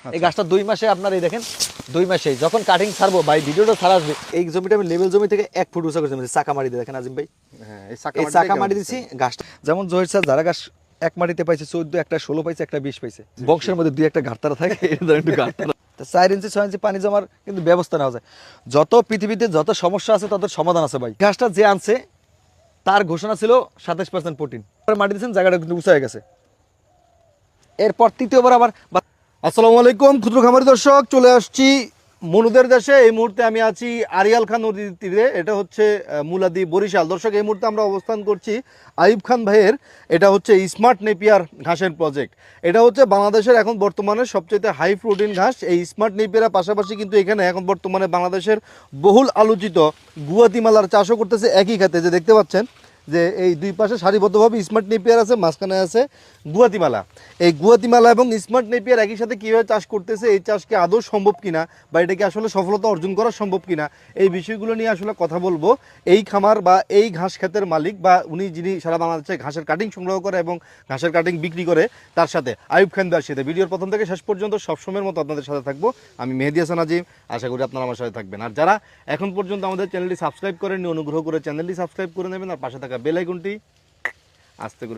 এই গাছটা 2 মাসে আপনার এই দেখেন 2 মাসেই যখন কাটিং ছাড়বো ভাই ভিডিওটা ছাড়া আসবে এই জমিটা আমি লেভেল জমি থেকে 1 ফুট উঁচা করেছি চাকা মারি দিয়ে দেখেন আজিম ভাই হ্যাঁ এই চাকা মারি দিছি গাছটা যেমন জহির স্যার যারা গাছ এক মাটিতে পাইছে 14 একটা 16 পাইছে একটা 20 পাইছে বংশের মধ্যে দুই একটা ঘাটতারা থাকে এটা ধরেন একটু ঘাটতারা 4 ইঞ্চি 6 ইঞ্চি পানি জমার কিন্তু ব্যবস্থা নেওয়া যায় যত পৃথিবীতে যত সমস্যা আছে তত সমাধান আছে ভাই গাছটা যে আনছে তার ঘোষণা ছিল 27% প্রোটিন মাটি দিয়েছেন জায়গাটা কিন্তু উঁচা হয়ে গেছে এরপর তৃতীয়বার আবার আসসালামু আলাইকুম ক্ষুদ্র খামারি দর্শক, চলে আসছি মনুদের দেশে। এই মুহূর্তে আমি আছি আরিয়াল খান নদীর তীরে, এটা হচ্ছে মুলাদি বরিশাল। দর্শক, এই মুহূর্তে আমরা অবস্থান করছি আইয়ুব খান ভাইয়ের, এটা হচ্ছে স্মার্ট নেপিয়ার ঘাসের প্রজেক্ট। এটা হচ্ছে বাংলাদেশের এখন বর্তমানে সবচেয়ে হাই প্রোটিন ঘাস। এই স্মার্ট নেপিয়ারের পাশাপাশি কিন্তু এখানে এখন বর্তমানে বাংলাদেশের বহুল আলোচিত গুয়াতিমালার চাষও করতেছে একই খাতে। যে দেখতে পাচ্ছেন যে এই দুই পাশে সারিবদ্ধভাবে স্মার্ট নেপিয়ার আছে, মাঝখানে আছে গুয়াতিমালা। এই গুয়াতিমালা এবং স্মার্ট নেপিয়ার একই সাথে কীভাবে চাষ করতেছে, এই চাষকে আদৌ সম্ভব কিনা বা এটাকে আসলে সফলতা অর্জন করা সম্ভব কিনা, এই বিষয়গুলো নিয়ে আসলে কথা বলবো এই খামার বা এই ঘাস ক্ষেতের মালিক বা উনি যিনি সারা বাংলাদেশে ঘাসের কাটিং সংগ্রহ করে এবং ঘাসের কাটিং বিক্রি করে তার সাথে, আইয়ুব খান ভাইয়ের সাথে। ভিডিওর প্রথম থেকে শেষ পর্যন্ত সবসময়ের মতো আপনাদের সাথে থাকবো আমি মেহেদী হাসান আজিম। আশা করি আপনারা আমার সাথে থাকবেন। আর যারা এখন পর্যন্ত আমাদের চ্যানেলটি সাবস্ক্রাইব করেননি, অনুগ্রহ করে চ্যানেলটি সাবস্ক্রাইব করে নেবেন আর পাশে থাকা বেল আইকনটি আস্তে করে